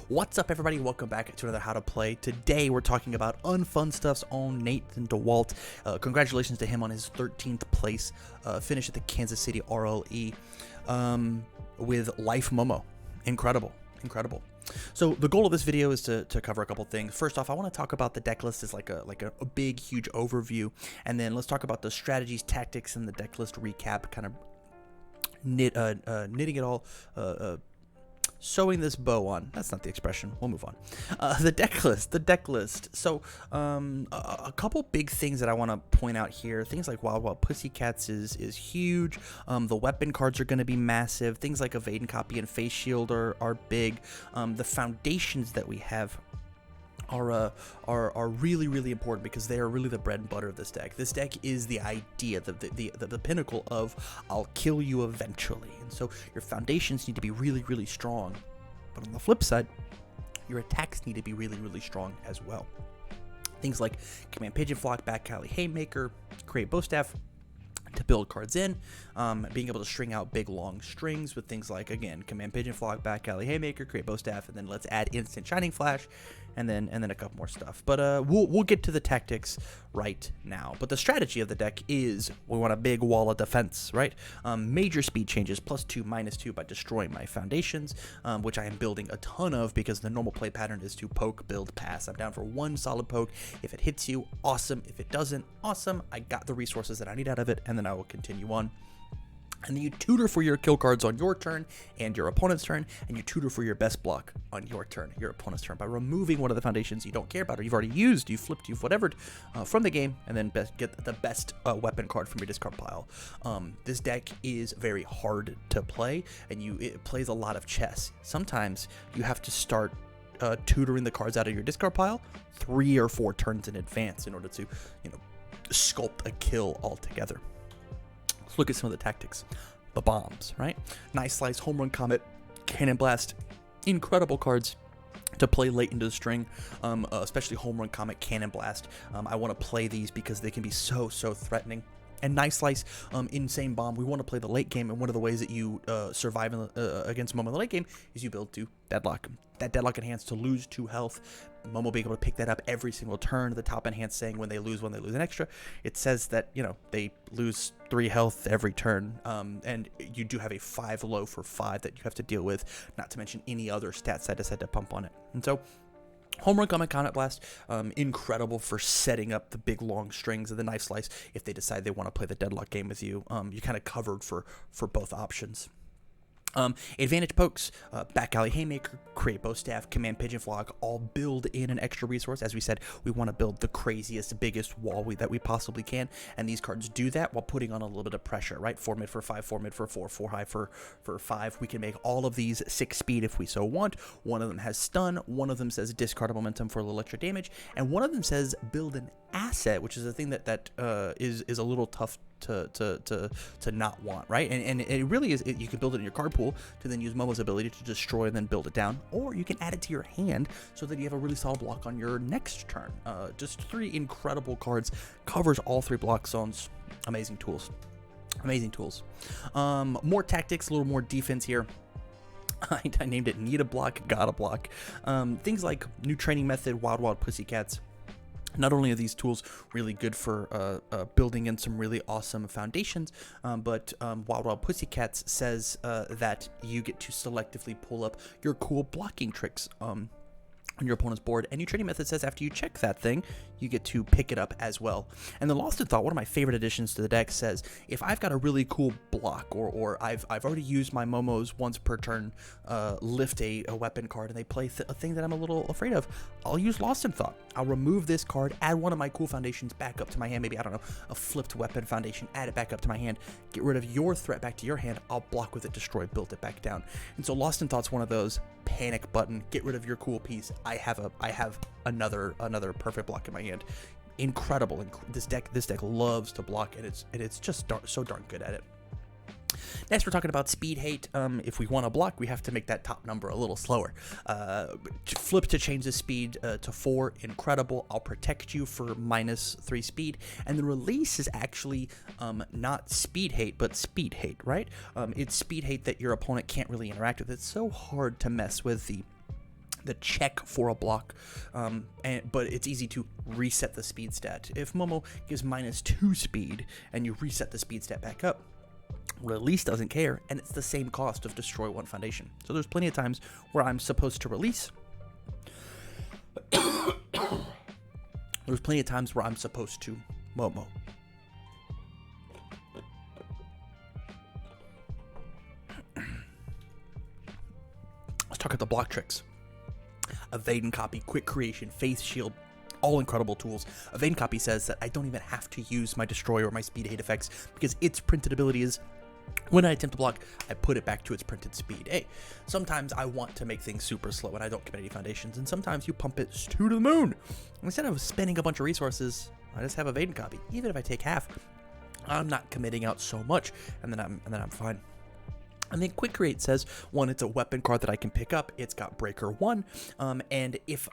What's up, everybody? Welcome back to another How to Play. Today we're talking about Unfun Stuff's own Nathan DeWalt. Congratulations to him on his 13th place finish at the Kansas City RLE with Life Momo. Incredible. So the goal of this video is to cover a couple things. First off, I want to talk about the deck list as like a big, huge overview, and then let's talk about the strategies, tactics, and the deck list recap. Kind of knitting it all. Sewing this bow on. That's not the expression. We'll move on. The deck list. So, a couple big things that I want to point out here. Things like Wild Pussycats is huge. The weapon cards are going to be massive. Things like Evade and Copy and Face Shield are big. The foundations that we have are really important because they are really the bread and butter of this deck. This deck is the idea, the pinnacle of I'll kill you eventually. And so your foundations need to be really strong. But on the flip side, your attacks need to be really strong as well. Things like Command Pigeon Flock, Back Alley Haymaker, Create Bow Staff to build cards in, being able to string out big long strings with things like, again, Command Pigeon Flock, Back Alley Haymaker, Create Bow Staff, and then let's add Instant Shining Flash, and then a couple more stuff. But we'll get to the tactics right now. But the strategy of the deck is we want a big wall of defense, right? Major speed changes, +2, -2 by destroying my foundations, which I am building a ton of because the normal play pattern is to poke, build, pass. I'm down for one solid poke. If it hits you, awesome. If it doesn't, awesome. I got the resources that I need out of it, and then I will continue on. And then you tutor for your kill cards on your turn and your opponent's turn, and you tutor for your best block on your turn, your opponent's turn, by removing one of the foundations you don't care about or you've already used, you've flipped, you've whatevered from the game, and then get the best weapon card from your discard pile. This deck is very hard to play, and it plays a lot of chess. Sometimes you have to start tutoring the cards out of your discard pile 3 or 4 turns in advance in order to, sculpt a kill altogether. Let's look at some of the tactics. The bombs, right? Nice Slice, Home Run Comet, Cannon Blast, incredible cards to play late into the string, especially Home Run Comet, Cannon Blast. I want to play these because they can be so threatening. And Nice Slice, Insane Bomb, we want to play the late game, and one of the ways that you survive against Momo in the late game is you build to Deadlock. That Deadlock enhance to lose 2 health. Momo being able to pick that up every single turn. The top enhance saying when they lose an extra. It says that, they lose 3 health every turn, and you do have a 5 low for 5 that you have to deal with, not to mention any other stats I decided to pump on it. And so Home Run Comet Blast, incredible for setting up the big long strings of the Nice Slice. If they decide they want to play the Deadlock game with you, you're kind of covered for both options. Advantage Pokes, Back Alley Haymaker, Create Bow Staff, Command Pigeon Flock, all build in an extra resource. As we said, we want to build the craziest, biggest wall that we possibly can, and these cards do that while putting on a little bit of pressure, right? 4 mid for 5, 4 mid for 4, 4 high for 5. We can make all of these 6 speed if we so want. One of them has stun, one of them says discard momentum for a little extra damage, and one of them says build an asset, which is a thing that is a little tough to not want, right? And it really is. You can build it in your card pool to then use Momo's ability to destroy and then build it down, or you can add it to your hand so that you have a really solid block on your next turn. Just 3 incredible cards, covers all 3 block zones. Amazing tools. More tactics, a little more defense here. I named it Need a Block, Gotta Block. Things like new training method, Wild Pussycats. Not only are these tools really good for building in some really awesome foundations, but Wild Pussycats says that you get to selectively pull up your cool blocking tricks on your opponent's board, and New Training Method says after you check that thing, you get to pick it up as well. And the Lost in Thought, one of my favorite additions to the deck, says if I've got a really cool block, or I've already used my Momos once per turn, lift a weapon card, and they play a thing that I'm a little afraid of, I'll use Lost in Thought. I'll remove this card, add one of my cool foundations back up to my hand, maybe, I don't know, a flipped weapon foundation, add it back up to my hand, get rid of your threat back to your hand, I'll block with it, destroy, build it back down. And so Lost in Thought's one of those panic button, get rid of your cool piece, I have another perfect block in my hand. Incredible. This deck loves to block, and it's just so darn good at it. Next, we're talking about speed hate. If we want to block, we have to make that top number a little slower. Flip to change the speed to 4, incredible. I'll protect you for -3 speed. And the release is actually not speed hate, but speed hate, right? It's speed hate that your opponent can't really interact with. It's so hard to mess with check for a block, but it's easy to reset the speed stat. If Momo gives -2 speed and you reset the speed stat back up, release doesn't care, and it's the same cost of destroy 1 foundation. So there's plenty of times where I'm supposed to release. There's plenty of times where I'm supposed to Momo. Let's talk about the block tricks. Evade and copy, quick creation, face shield, all incredible tools. Evade and copy says that I don't even have to use my destroy or my speed hate effects because its printed ability is when I attempt to block, I put it back to its printed speed. Hey, sometimes I want to make things super slow and I don't commit any foundations, and sometimes you pump it to the moon. Instead of spending a bunch of resources, I just have evade and copy. Even if I take half, I'm not committing out so much, and then I'm fine. And then Quick Create says, one, it's a weapon card that I can pick up. It's got Breaker 1, and if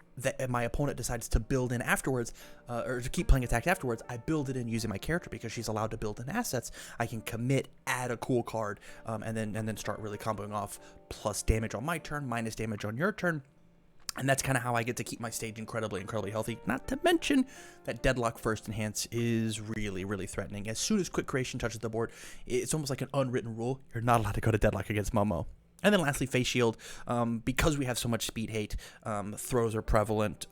my opponent decides to build in afterwards, or to keep playing attack afterwards, I build it in using my character because she's allowed to build in assets. I can commit, add a cool card, and then start really comboing off, plus damage on my turn, minus damage on your turn. And that's kind of how I get to keep my stage incredibly healthy. Not to mention that Deadlock First Enhance is really threatening. As soon as Quick Creation touches the board, it's almost like an unwritten rule. You're not allowed to go to Deadlock against Momo. And then lastly, Face Shield. Because we have so much speed hate, throws are prevalent.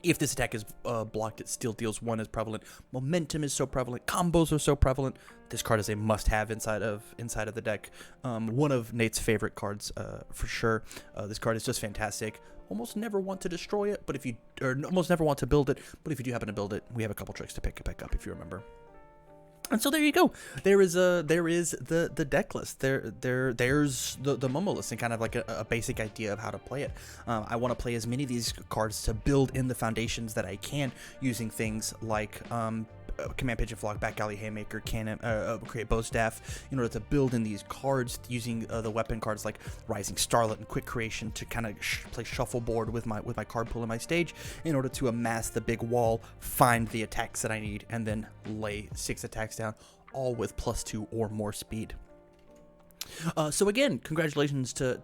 If this attack is blocked, it still deals 1 as prevalent. Momentum is so prevalent. Combos are so prevalent. This card is a must-have inside of the deck. One of Nate's favorite cards, for sure. This card is just fantastic. Almost never want to destroy it, but almost never want to build it. But if you do happen to build it, we have a couple tricks to pick it back up if you remember. And so there you go. There is the deck list. There's the Momo list and kind of like a basic idea of how to play it. I want to play as many of these cards to build in the foundations that I can using things like Command Pigeon Flock, Back Alley Haymaker, Cannon, create Bow Staff in order to build in these cards using the weapon cards like Rising Starlet and Quick Creation to kind of play shuffleboard with my card pool in my stage in order to amass the big wall, find the attacks that I need, and then lay 6 attacks down, all with +2 or more speed. So again, congratulations to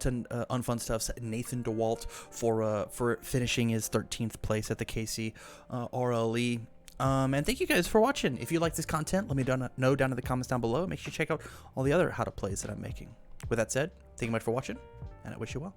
Unfun Stuff's Nathan DeWalt for finishing his 13th place at the KC RLE. And thank you guys for watching. If you like this content, let me know down in the comments down below. Make sure you check out all the other how to plays that I'm making. With that said, thank you much for watching, and I wish you well.